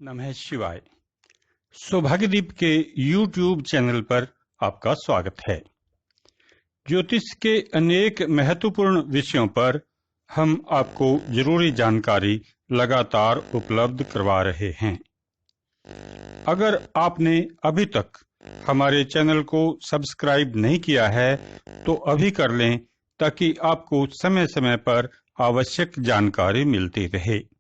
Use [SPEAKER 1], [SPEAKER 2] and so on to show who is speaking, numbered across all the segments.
[SPEAKER 1] नमः शिवाय। सौभाग्यदीप के YouTube चैनल पर आपका स्वागत है। ज्योतिष के अनेक महत्वपूर्ण विषयों पर हम आपको जरूरी जानकारी लगातार उपलब्ध करवा रहे हैं। अगर आपने अभी तक हमारे चैनल को सब्सक्राइब नहीं किया है तो अभी कर लें, ताकि आपको समय समय पर आवश्यक जानकारी मिलती रहे।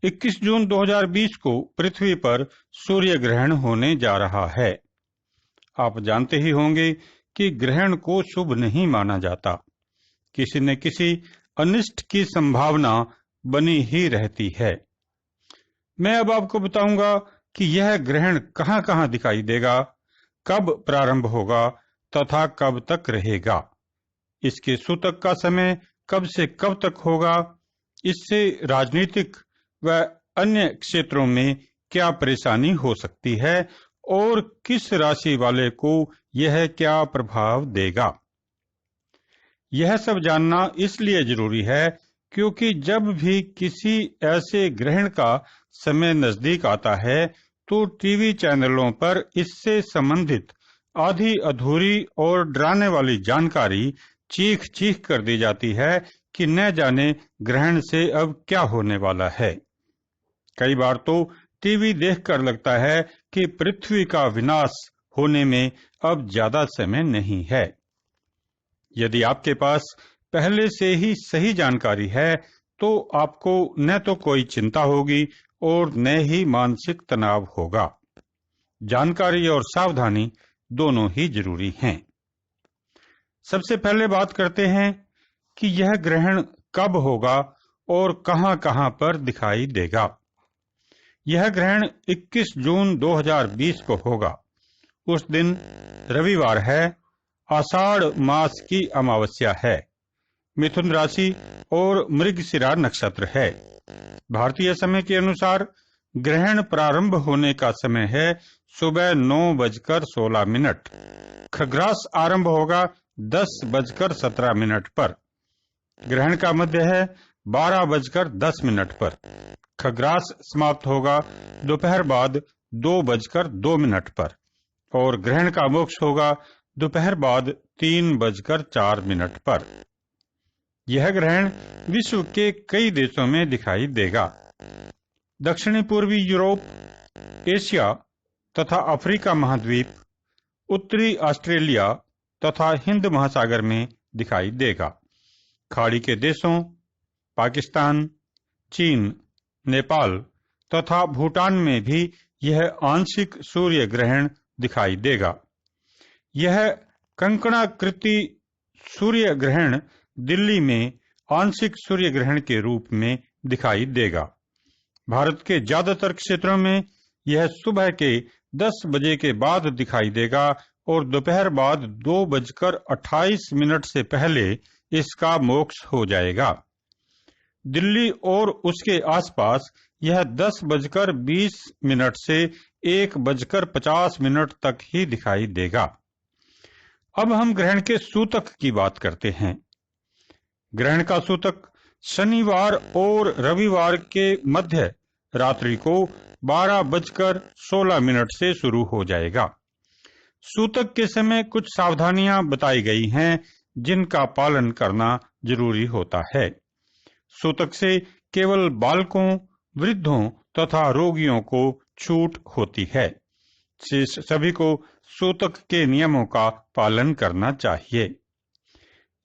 [SPEAKER 1] 21 जून 2020 को पृथ्वी पर सूर्य ग्रहण होने जा रहा है। आप जानते ही होंगे कि ग्रहण को शुभ नहीं माना जाता। किसी न किसी अनिष्ट की संभावना बनी ही रहती है। मैं अब आपको बताऊंगा कि यह ग्रहण कहां-कहां दिखाई देगा, कब प्रारंभ होगा तथा कब तक रहेगा, इसके सूतक का समय कब से कब तक होगा, इससे राजनीतिक व अन्य क्षेत्रों में क्या परेशानी हो सकती है और किस राशि वाले को यह क्या प्रभाव देगा। यह सब जानना इसलिए जरूरी है क्योंकि जब भी किसी ऐसे ग्रहण का समय नजदीक आता है तो टीवी चैनलों पर इससे संबंधित आधी अधूरी और डराने वाली जानकारी चीख चीख कर दी जाती है कि न जाने ग्रहण से अब क्या होने वाला है। कई बार तो टीवी देखकर लगता है कि पृथ्वी का विनाश होने में अब ज्यादा समय नहीं है। यदि आपके पास पहले से ही सही जानकारी है तो आपको न तो कोई चिंता होगी और न ही मानसिक तनाव होगा। जानकारी और सावधानी दोनों ही जरूरी हैं। सबसे पहले बात करते हैं कि यह ग्रहण कब होगा और कहां-कहां पर दिखाई देगा। यह ग्रहण 21 जून 2020 को होगा। उस दिन रविवार है। आषाढ़ मास की अमावस्या है। मिथुन राशि और मृगशिरा नक्षत्र है। भारतीय समय के अनुसार ग्रहण प्रारंभ होने का समय है सुबह 9:16। खग्रास आरंभ होगा 10:17 पर। ग्रहण का मध्य है 12:10 पर। खग्रास समाप्त होगा दोपहर बाद 2:02 पर और ग्रहण का मोक्ष होगा दोपहर बाद 3:04 पर। यह ग्रहण विश्व के कई देशों में दिखाई देगा। दक्षिणी पूर्वी यूरोप, एशिया तथा अफ्रीका महाद्वीप, उत्तरी ऑस्ट्रेलिया तथा हिंद महासागर में दिखाई देगा। खाड़ी के देशों पाकिस्तान, चीन, नेपाल तथा भूटान में भी यह आंशिक सूर्य ग्रहण दिखाई देगा। यह कंकणाकृति सूर्य ग्रहण दिल्ली में आंशिक सूर्य ग्रहण के रूप में दिखाई देगा। भारत के ज्यादातर क्षेत्रों में यह सुबह के 10 बजे के बाद दिखाई देगा और दोपहर बाद 2:28 से पहले इसका मोक्ष हो जाएगा। दिल्ली और उसके आसपास यह 10:20 से 1:50 तक ही दिखाई देगा। अब हम ग्रहण के सूतक की बात करते हैं। ग्रहण का सूतक शनिवार और रविवार के मध्य रात्रि को 12:16 से शुरू हो जाएगा। सूतक के समय कुछ सावधानियां बताई गई हैं जिनका पालन करना जरूरी होता है। सूतक से केवल बालकों, वृद्धों तथा रोगियों को छूट होती है। सभी को सूतक के नियमों का पालन करना चाहिए।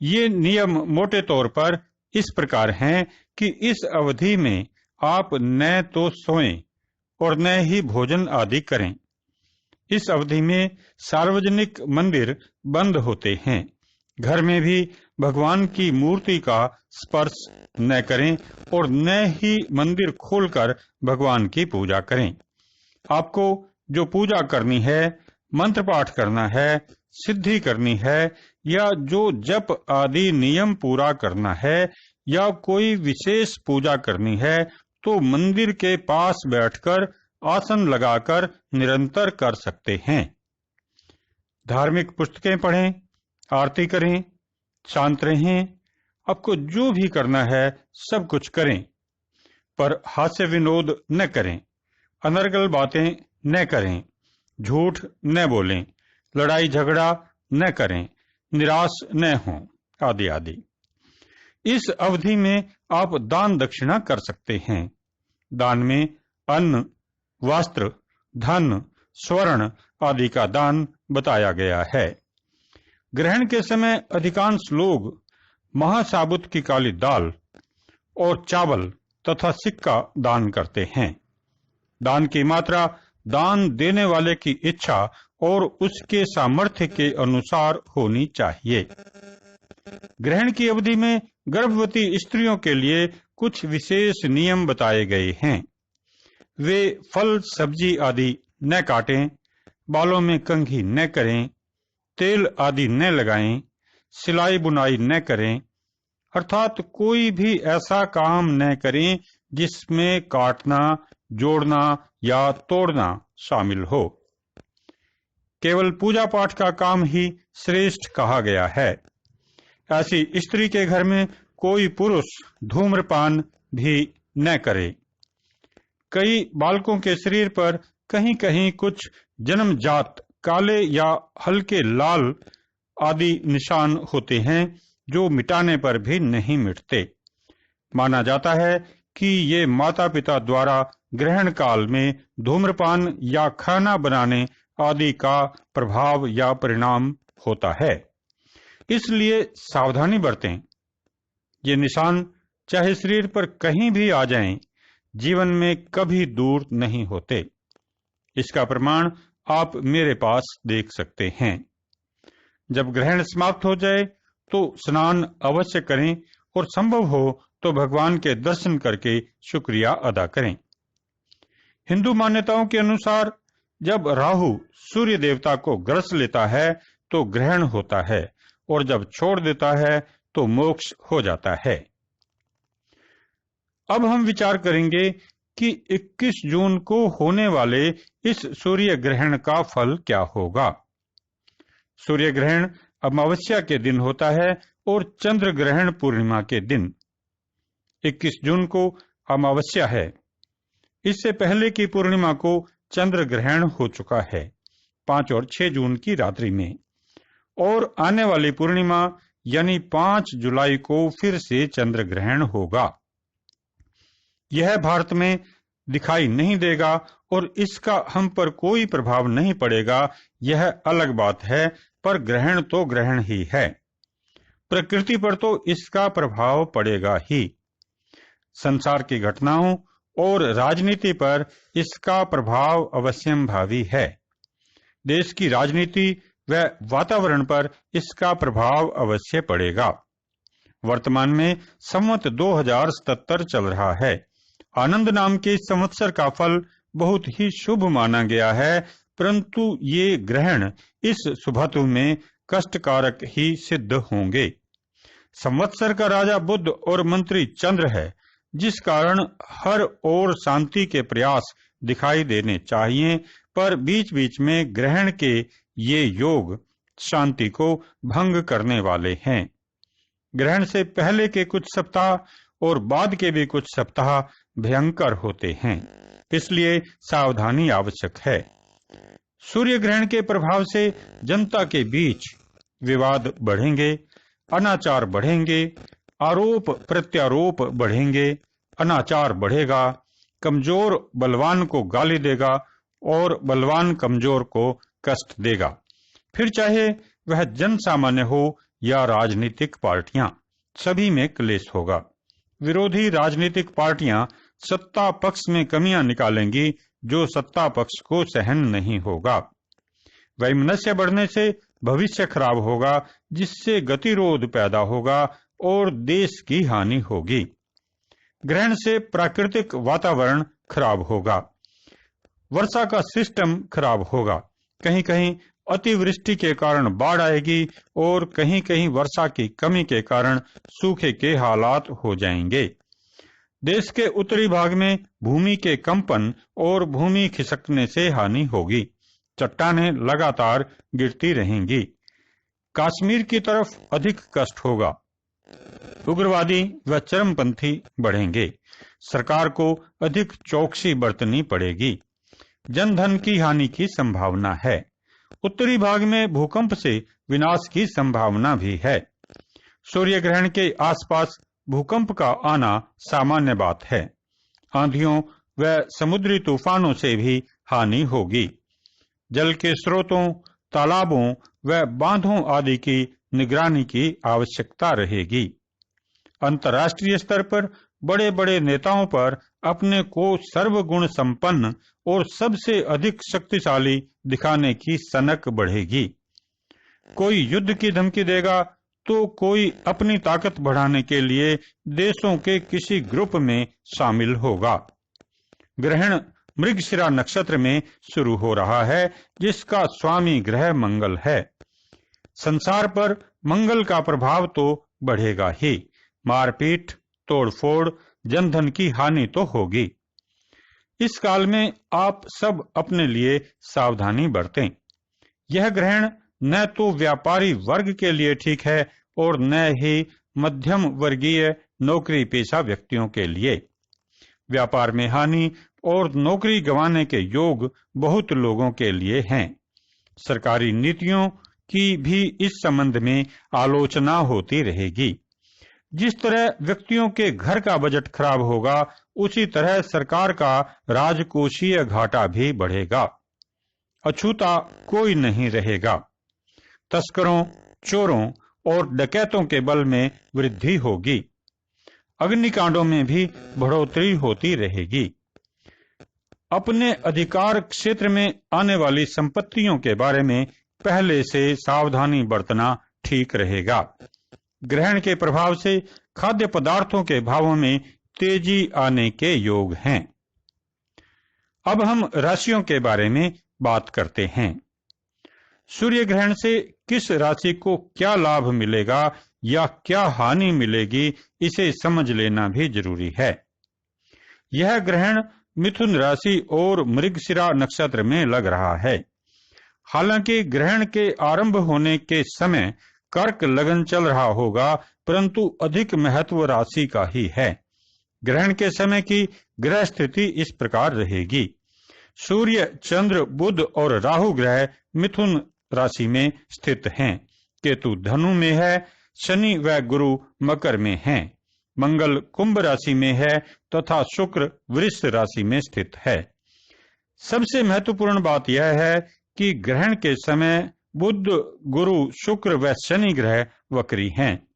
[SPEAKER 1] ये नियम मोटे तौर पर इस प्रकार हैं कि इस अवधि में आप न तो सोएं और न ही भोजन आदि करें। इस अवधि में सार्वजनिक मंदिर बंद होते हैं। घर में भी भगवान की मूर्ति का स्पर्श न करें और न ही मंदिर खोलकर भगवान की पूजा करें। आपको जो पूजा करनी है, मंत्र पाठ करना है, सिद्धि करनी है या जो जप आदि नियम पूरा करना है या कोई विशेष पूजा करनी है तो मंदिर के पास बैठकर आसन लगाकर निरंतर कर सकते हैं। धार्मिक पुस्तकें पढ़ें, आरती करें, शांत रहें। आपको जो भी करना है सब कुछ करें। पर हास्य विनोद न करें, अनर्गल बातें न करें, झूठ न बोलें, लड़ाई झगड़ा न करें, निराश न हों, आदि आदि। इस अवधि में आप दान दक्षिणा कर सकते हैं। दान में अन्न, वस्त्र, धन, स्वर्ण आदि का दान बताया गया है। ग्रहण के समय अधिकांश लोग महासाबुत की काली दाल और चावल तथा सिक्का दान करते हैं। दान की मात्रा दान देने वाले की इच्छा और उसके सामर्थ्य के अनुसार होनी चाहिए। ग्रहण की अवधि में गर्भवती स्त्रियों के लिए कुछ विशेष नियम बताए गए हैं। वे फल सब्जी आदि न काटें, बालों में कंघी न करें, तेल आदि न लगाएं, सिलाई बुनाई न करें, अर्थात कोई भी ऐसा काम न करें जिसमें काटना, जोड़ना या तोड़ना शामिल हो। केवल पूजा पाठ का काम ही श्रेष्ठ कहा गया है। ऐसी स्त्री के घर में कोई पुरुष धूम्रपान भी न करे। कई बालकों के शरीर पर कहीं कहीं कुछ जन्मजात काले या हल्के लाल आदि निशान होते हैं जो मिटाने पर भी नहीं मिटते। माना जाता है कि ये माता पिता द्वारा ग्रहण काल में धूम्रपान या खाना बनाने आदि का प्रभाव या परिणाम होता है, इसलिए सावधानी बरतें। ये निशान चाहे शरीर पर कहीं भी आ जाएं, जीवन में कभी दूर नहीं होते। इसका प्रमाण आप मेरे पास देख सकते हैं। जब ग्रहण समाप्त हो जाए तो स्नान अवश्य करें और संभव हो तो भगवान के दर्शन करके शुक्रिया अदा करें। हिंदू मान्यताओं के अनुसार जब राहु सूर्य देवता को ग्रस लेता है तो ग्रहण होता है और जब छोड़ देता है तो मोक्ष हो जाता है। अब हम विचार करेंगे कि 21 जून को होने वाले इस सूर्य ग्रहण का फल क्या होगा। सूर्य ग्रहण अमावस्या के दिन होता है और चंद्र ग्रहण पूर्णिमा के दिन। 21 जून को अमावस्या है। इससे पहले की पूर्णिमा को चंद्र ग्रहण हो चुका है 5 और 6 जून की रात्रि में, और आने वाली पूर्णिमा यानी 5 जुलाई को फिर से चंद्र ग्रहण होगा। यह भारत में दिखाई नहीं देगा और इसका हम पर कोई प्रभाव नहीं पड़ेगा, यह अलग बात है, पर ग्रहण तो ग्रहण ही है। प्रकृति पर तो इसका प्रभाव पड़ेगा ही। संसार की घटनाओं और राजनीति पर इसका प्रभाव अवश्यंभावी है। देश की राजनीति व वातावरण पर इसका प्रभाव अवश्य पड़ेगा। वर्तमान में संवत 2077 चल रहा है। आनंद नाम के इस संवत्सर का फल बहुत ही शुभ माना गया है, परंतु ये ग्रहण इस शुभत्व में कष्टकारक ही सिद्ध होंगे। संवत्सर का राजा बुध और मंत्री चंद्र है, जिस कारण हर ओर शांति के प्रयास दिखाई देने चाहिए, पर बीच बीच में ग्रहण के ये योग शांति को भंग करने वाले हैं। ग्रहण से पहले के कुछ सप्ताह और बाद के भी कुछ सप्ताह भयंकर होते हैं, इसलिए सावधानी आवश्यक है। सूर्य ग्रहण के प्रभाव से जनता के बीच विवाद बढ़ेंगे, अनाचार बढ़ेंगे, आरोप प्रत्यारोप बढ़ेंगे, अनाचार बढ़ेगा, कमजोर बलवान को गाली देगा और बलवान कमजोर को कष्ट देगा। फिर चाहे वह जन सामान्य हो या राजनीतिक पार्टियां, सभी में क्लेश होगा। विरोधी राजनीतिक पार्टियां सत्ता पक्ष में कमियां निकालेंगी जो सत्ता पक्ष को सहन नहीं होगा। वैमनस्य बढ़ने से भविष्य खराब होगा, जिससे गतिरोध पैदा होगा और देश की हानि होगी। ग्रहण से प्राकृतिक वातावरण खराब होगा, वर्षा का सिस्टम खराब होगा। कहीं कहीं अतिवृष्टि के कारण बाढ़ आएगी और कहीं कहीं वर्षा की कमी के कारण सूखे के हालात हो जाएंगे। देश के उत्तरी भाग में भूमि के कंपन और भूमि खिसकने से हानि होगी। चट्टानें लगातार गिरती रहेंगी। कश्मीर की तरफ अधिक कष्ट होगा। उग्रवादी व चरमपंथी बढ़ेंगे। सरकार को अधिक चौकसी बरतनी पड़ेगी। जनधन की हानि की संभावना है। उत्तरी भाग में भूकंप से विनाश की संभावना भी है। सूर्य ग्रहण के आसपास भूकंप का आना सामान्य बात है। आंधियों व समुद्री तूफानों से भी हानि होगी। जल के स्रोतों, तालाबों व बांधों आदि की निगरानी की आवश्यकता रहेगी। अंतर्राष्ट्रीय स्तर पर बड़े बड़े नेताओं पर अपने को सर्वगुण संपन्न और सबसे अधिक शक्तिशाली दिखाने की सनक बढ़ेगी। कोई युद्ध की धमकी देगा तो कोई अपनी ताकत बढ़ाने के लिए देशों के किसी ग्रुप में शामिल होगा। ग्रहण मृगशिरा नक्षत्र में शुरू हो रहा है, जिसका स्वामी ग्रह मंगल है। संसार पर मंगल का प्रभाव तो बढ़ेगा ही। मारपीट, तोड़फोड़, जनधन की हानि तो होगी। इस काल में आप सब अपने लिए सावधानी बरतें। यह ग्रहण न तो व्यापारी वर्ग के लिए ठीक है और न ही मध्यम वर्गीय नौकरी पेशा व्यक्तियों के लिए। व्यापार में हानि और नौकरी गंवाने के योग बहुत लोगों के लिए हैं। सरकारी नीतियों की भी इस संबंध में आलोचना होती रहेगी। जिस तरह व्यक्तियों के घर का बजट खराब होगा, उसी तरह सरकार का राजकोषीय घाटा भी बढ़ेगा। अछूता कोई नहीं रहेगा। तस्करों, चोरों और डकैतों के बल में वृद्धि होगी। अग्निकांडों में भी बढ़ोतरी होती रहेगी। अपने अधिकार क्षेत्र में आने वाली संपत्तियों के बारे में पहले से सावधानी बरतना ठीक रहेगा। ग्रहण के प्रभाव से खाद्य पदार्थों के भावों में तेजी आने के योग हैं। अब हम राशियों के बारे में बात करते हैं। सूर्य ग्रहण से किस राशि को क्या लाभ मिलेगा या क्या हानि मिलेगी, इसे समझ लेना भी जरूरी है। यह ग्रहण मिथुन राशि और मृगशिरा नक्षत्र में लग रहा है। हालांकि ग्रहण के आरंभ होने के समय कर्क लगन चल रहा होगा, परंतु अधिक महत्व राशि का ही है। ग्रहण के समय की ग्रह स्थिति इस प्रकार रहेगी। सूर्य, चंद्र, बुध और राहु ग्रह मिथुन राशि में स्थित हैं। केतु धनु में है। शनि व गुरु मकर में हैं। मंगल कुंभ राशि में है तथा शुक्र वृष राशि में स्थित है। सबसे महत्वपूर्ण बात यह है कि ग्रहण के समय बुध, गुरु, शुक्र व शनि ग्रह वक्री हैं।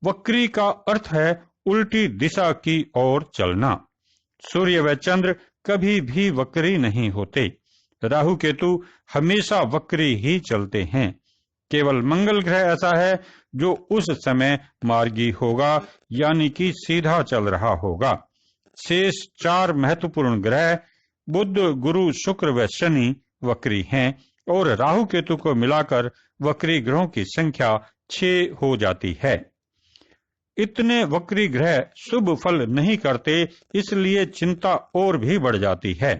[SPEAKER 1] वक्री का अर्थ है उल्टी दिशा की ओर चलना। सूर्य व चंद्र कभी भी वक्री नहीं होते। राहु केतु हमेशा वक्री ही चलते हैं। केवल मंगल ग्रह ऐसा है जो उस समय मार्गी होगा, यानी कि सीधा चल रहा होगा। शेष चार महत्वपूर्ण ग्रह बुध, गुरु, शुक्र व शनि वक्री हैं और राहु केतु को मिलाकर वक्री ग्रहों की संख्या 6 हो जाती है। इतने वक्री ग्रह शुभ फल नहीं करते, इसलिए चिंता और भी बढ़ जाती है।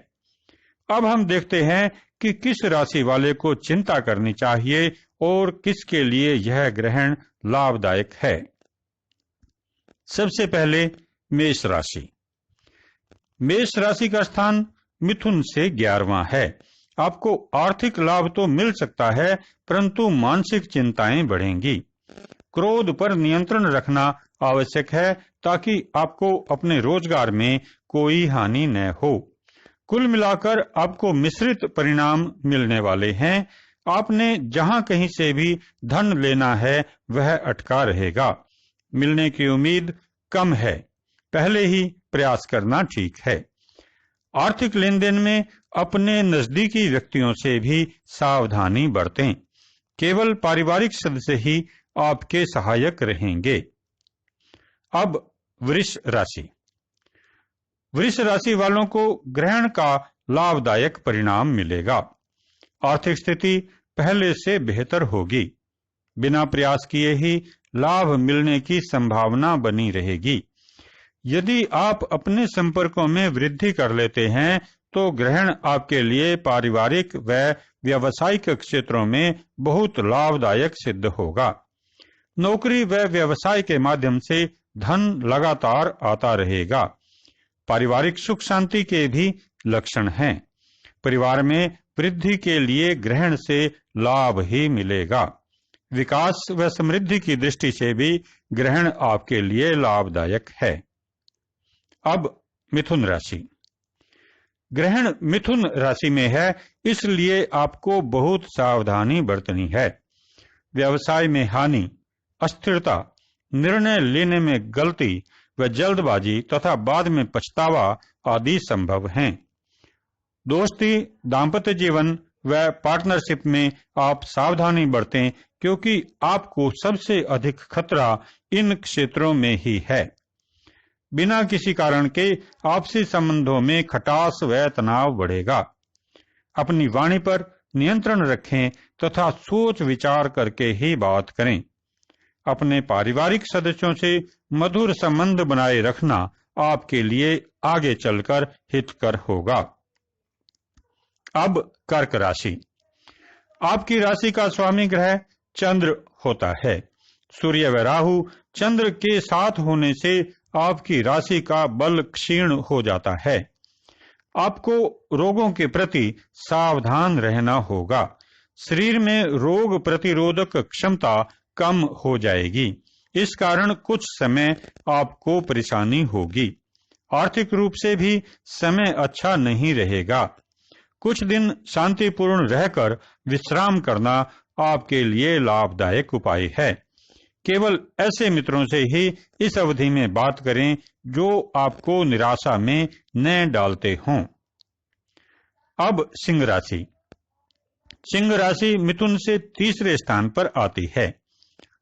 [SPEAKER 1] अब हम देखते हैं कि किस राशि वाले को चिंता करनी चाहिए और किसके लिए यह ग्रहण लाभदायक है। सबसे पहले मेष राशि। मेष राशि का स्थान मिथुन से 11वां है। आपको आर्थिक लाभ तो मिल सकता है, परंतु मानसिक चिंताएं बढ़ेंगी। क्रोध पर नियंत्रण रखना आवश्यक है ताकि आपको अपने रोजगार में कोई हानि न हो। कुल मिलाकर आपको मिश्रित परिणाम मिलने वाले हैं। आपने जहां कहीं से भी धन लेना है वह अटका रहेगा। मिलने की उम्मीद कम है। पहले ही प्रयास करना ठीक है। आर्थिक लेन देन में अपने नजदीकी व्यक्तियों से भी सावधानी बरतें। केवल पारिवारिक सदस्य ही आपके सहायक रहेंगे। अब वृष राशि। वृष राशि वालों को ग्रहण का लाभदायक परिणाम मिलेगा। आर्थिक स्थिति पहले से बेहतर होगी। बिना प्रयास किए ही लाभ मिलने की संभावना बनी रहेगी। यदि आप अपने संपर्कों में वृद्धि कर लेते हैं तो ग्रहण आपके लिए पारिवारिक व व्यावसायिक क्षेत्रों में बहुत लाभदायक सिद्ध होगा। नौकरी व व्यवसाय के माध्यम से धन लगातार आता रहेगा। पारिवारिक सुख शांति के भी लक्षण हैं। परिवार में वृद्धि के लिए ग्रहण से लाभ ही मिलेगा। विकास व समृद्धि की दृष्टि से भी ग्रहण आपके लिए लाभदायक है। अब मिथुन राशि। ग्रहण मिथुन राशि में है, इसलिए आपको बहुत सावधानी बरतनी है। व्यवसाय में हानि, अस्थिरता, निर्णय लेने में गलती व जल्दबाजी तथा बाद में पछतावा आदि संभव हैं। दोस्ती, दाम्पत्य जीवन व पार्टनरशिप में आप सावधानी बरतें, क्योंकि आपको सबसे अधिक खतरा इन क्षेत्रों में ही है। बिना किसी कारण के आपसी संबंधों में खटास व तनाव बढ़ेगा। अपनी वाणी पर नियंत्रण रखें तथा सोच विचार करके ही बात करें। अपने पारिवारिक सदस्यों से मधुर संबंध बनाए रखना आपके लिए आगे चलकर हितकर होगा। अब कर्क राशि। आपकी राशि का स्वामी ग्रह चंद्र होता है। सूर्य व राहु चंद्र के साथ होने से आपकी राशि का बल क्षीण हो जाता है। आपको रोगों के प्रति सावधान रहना होगा। शरीर में रोग प्रतिरोधक क्षमता कम हो जाएगी। इस कारण कुछ समय आपको परेशानी होगी। आर्थिक रूप से भी समय अच्छा नहीं रहेगा। कुछ दिन शांतिपूर्ण रहकर विश्राम करना आपके लिए लाभदायक उपाय है। केवल ऐसे मित्रों से ही इस अवधि में बात करें जो आपको निराशा में न डालते हों। अब सिंह राशि। सिंह राशि मिथुन से तीसरे स्थान पर आती है।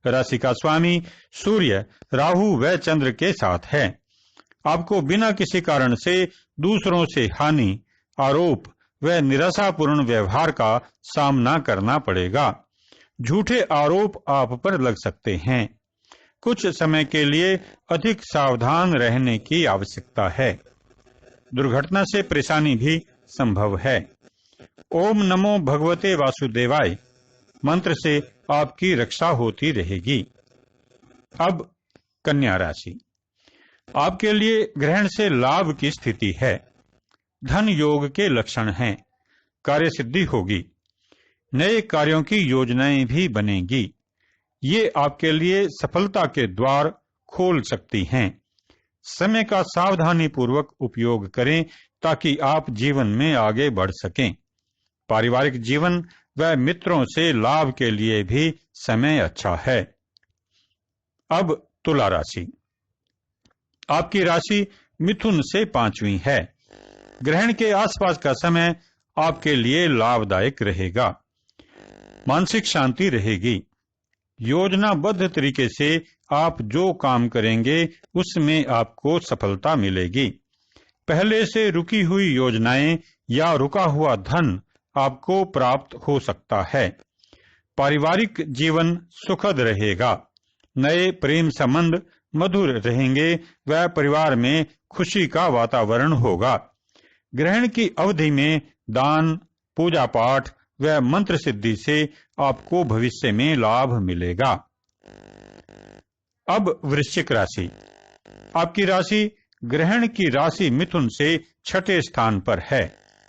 [SPEAKER 1] राशि का स्वामी सूर्य, राहु व चंद्र के साथ है। आपको बिना किसी कारण से दूसरों से हानि, आरोप व निराशापूर्ण व्यवहार का सामना करना पड़ेगा। झूठे आरोप आप पर लग सकते हैं। कुछ समय के लिए अधिक सावधान रहने की आवश्यकता है। दुर्घटना से परेशानी भी संभव है। ओम नमो भगवते वासुदेवाय मंत्र से आपकी रक्षा होती रहेगी। अब कन्या राशि। आपके लिए ग्रहण से लाभ की स्थिति है। धन योग के लक्षण हैं। कार्य सिद्धि होगी। नए कार्यों की योजनाएं भी बनेगी। ये आपके लिए सफलता के द्वार खोल सकती हैं। समय का सावधानी पूर्वक उपयोग करें ताकि आप जीवन में आगे बढ़ सकें। पारिवारिक जीवन व मित्रों से लाभ के लिए भी समय अच्छा है। अब तुला राशि। आपकी राशि मिथुन से पांचवी है। ग्रहण के आसपास का समय आपके लिए लाभदायक रहेगा। मानसिक शांति रहेगी। योजनाबद्ध तरीके से आप जो काम करेंगे उसमें आपको सफलता मिलेगी। पहले से रुकी हुई योजनाएं या रुका हुआ धन आपको प्राप्त हो सकता है। पारिवारिक जीवन सुखद रहेगा। नए प्रेम संबंध मधुर रहेंगे व परिवार में खुशी का वातावरण होगा। ग्रहण की अवधि में दान, पूजा पाठ व मंत्र सिद्धि से आपको भविष्य में लाभ मिलेगा। अब वृश्चिक राशि। आपकी राशि ग्रहण की राशि मिथुन से छठे स्थान पर है।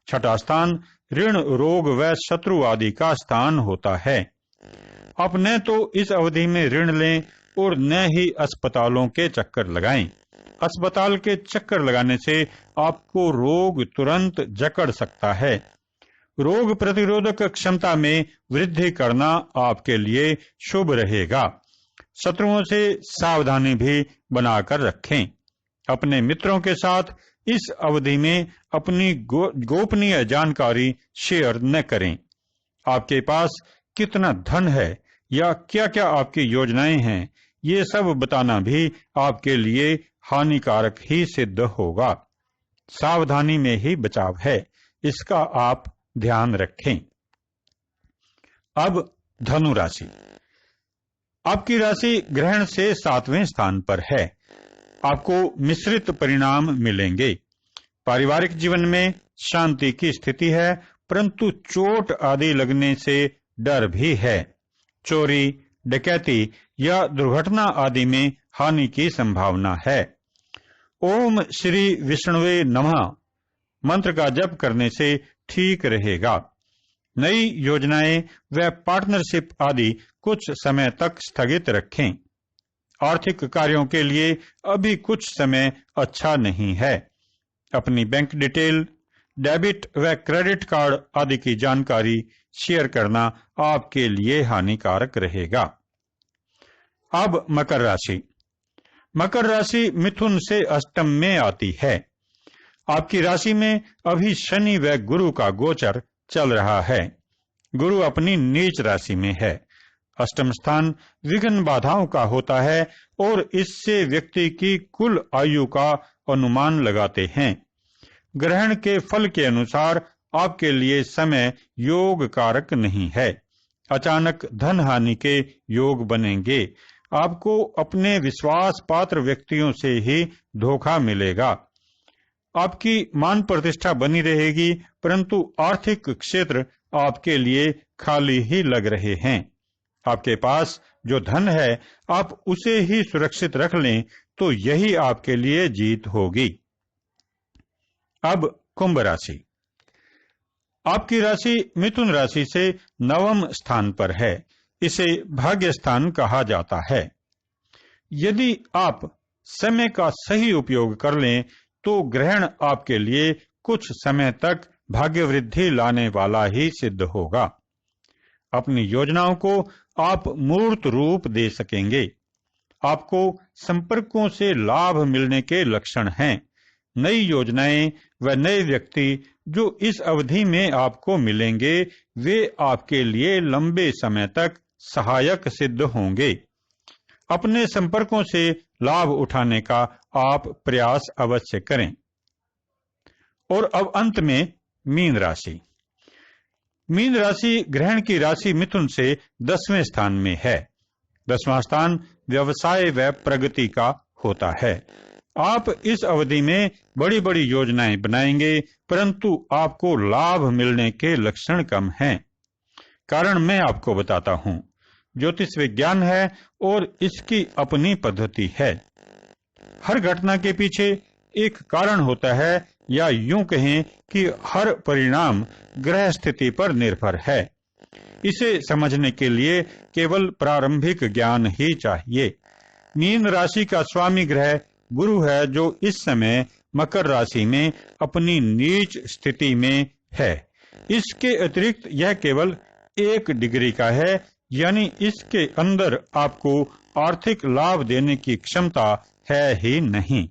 [SPEAKER 1] छठा स्थान ऋण, रोग व शत्रु आदि का स्थान होता है। आप न तो इस अवधि में ऋण लें और न ही अस्पतालों के चक्कर लगाएं। अस्पताल के चक्कर लगाने से आपको रोग तुरंत जकड़ सकता है। रोग प्रतिरोधक क्षमता में वृद्धि करना आपके लिए शुभ रहेगा। शत्रुओं से सावधानी भी बनाकर रखें। अपने मित्रों के साथ इस अवधि में अपनी गोपनीय जानकारी शेयर न करें। आपके पास कितना धन है या क्या क्या आपकी योजनाएं हैं, ये सब बताना भी आपके लिए हानिकारक ही सिद्ध होगा। सावधानी में ही बचाव है, इसका आप ध्यान रखें। अब धनु राशि। आपकी राशि ग्रहण से सातवें स्थान पर है। आपको मिश्रित परिणाम मिलेंगे। पारिवारिक जीवन में शांति की स्थिति है, परंतु चोट आदि लगने से डर भी है। चोरी, डकैती या दुर्घटना आदि में हानि की संभावना है। ओम श्री विष्णुवे नमः मंत्र का जप करने से ठीक रहेगा। नई योजनाएं व पार्टनरशिप आदि कुछ समय तक स्थगित रखें। आर्थिक कार्यों के लिए अभी कुछ समय अच्छा नहीं है। अपनी बैंक डिटेल, डेबिट व क्रेडिट कार्ड आदि की जानकारी शेयर करना आपके लिए हानिकारक रहेगा। अब मकर राशि। मकर राशि मिथुन से अष्टम में आती है। आपकी राशि में अभी शनि व गुरु का गोचर चल रहा है। गुरु अपनी नीच राशि में है। अष्टम स्थान विघ्न बाधाओं का होता है और इससे व्यक्ति की कुल आयु का अनुमान लगाते हैं। ग्रहण के फल के अनुसार आपके लिए समय योग कारक नहीं है। अचानक धन हानि के योग बनेंगे। आपको अपने विश्वास पात्र व्यक्तियों से ही धोखा मिलेगा। आपकी मान प्रतिष्ठा बनी रहेगी, परंतु आर्थिक क्षेत्र आपके लिए खाली ही लग रहे हैं। आपके पास जो धन है, आप उसे ही सुरक्षित रख लें तो यही आपके लिए जीत होगी। अब कुंभ राशि। आपकी राशि मिथुन राशि से नवम स्थान पर है। इसे भाग्य स्थान कहा जाता है। यदि आप समय का सही उपयोग कर लें तो ग्रहण आपके लिए कुछ समय तक भाग्य वृद्धि लाने वाला ही सिद्ध होगा। अपनी योजनाओं को आप मूर्त रूप दे सकेंगे। आपको संपर्कों से लाभ मिलने के लक्षण हैं। नई योजनाएं व नए व्यक्ति जो इस अवधि में आपको मिलेंगे, वे आपके लिए लंबे समय तक सहायक सिद्ध होंगे। अपने संपर्कों से लाभ उठाने का आप प्रयास अवश्य करें। और अब अंत में मीन राशि। मीन राशि ग्रहण की राशि मिथुन से 10वें स्थान में है। 10वां स्थान व्यवसाय व प्रगति का होता है। आप इस अवधि में बड़ी बड़ी योजनाएं बनाएंगे, परंतु आपको लाभ मिलने के लक्षण कम हैं। कारण मैं आपको बताता हूं। ज्योतिष विज्ञान है और इसकी अपनी पद्धति है। हर घटना के पीछे एक कारण होता है, या यूं कहें कि हर परिणाम ग्रह स्थिति पर निर्भर है। इसे समझने के लिए केवल प्रारंभिक ज्ञान ही चाहिए। मीन राशि का स्वामी ग्रह गुरु है, जो इस समय मकर राशि में अपनी नीच स्थिति में है। इसके अतिरिक्त यह केवल 1 डिग्री का है, यानी इसके अंदर आपको आर्थिक लाभ देने की क्षमता है ही नहीं।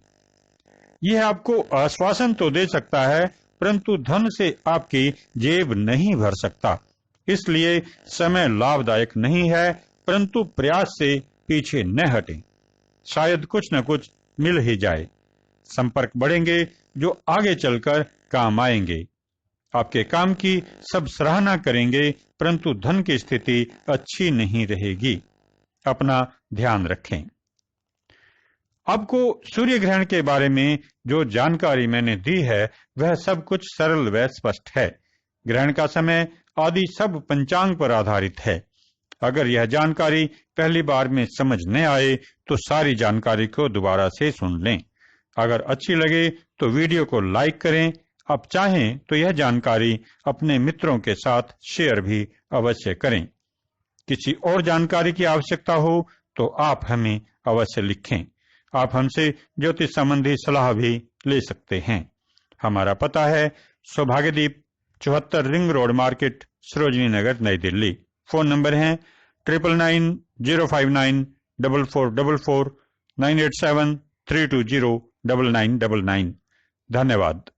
[SPEAKER 1] यह आपको आश्वासन तो दे सकता है, परंतु धन से आपकी जेब नहीं भर सकता। इसलिए समय लाभदायक नहीं है, परंतु प्रयास से पीछे न हटें। शायद कुछ न कुछ मिल ही जाए। संपर्क बढ़ेंगे जो आगे चलकर काम आएंगे। आपके काम की सब सराहना करेंगे, परंतु धन की स्थिति अच्छी नहीं रहेगी। अपना ध्यान रखें। आपको सूर्य ग्रहण के बारे में जो जानकारी मैंने दी है, वह सब कुछ सरल व स्पष्ट है। ग्रहण का समय आदि सब पंचांग पर आधारित है। अगर यह जानकारी पहली बार में समझ न आए तो सारी जानकारी को दोबारा से सुन लें। अगर अच्छी लगे तो वीडियो को लाइक करें। आप चाहें तो यह जानकारी अपने मित्रों के साथ शेयर भी अवश्य करें। किसी और जानकारी की आवश्यकता हो तो आप हमें अवश्य लिखें। आप हमसे ज्योतिष संबंधी सलाह भी ले सकते हैं। हमारा पता है सौभाग्यदीप 74 ring road market, Sarojini Nagar, नई दिल्ली। फोन नंबर है 9990594444 987 3209999। धन्यवाद।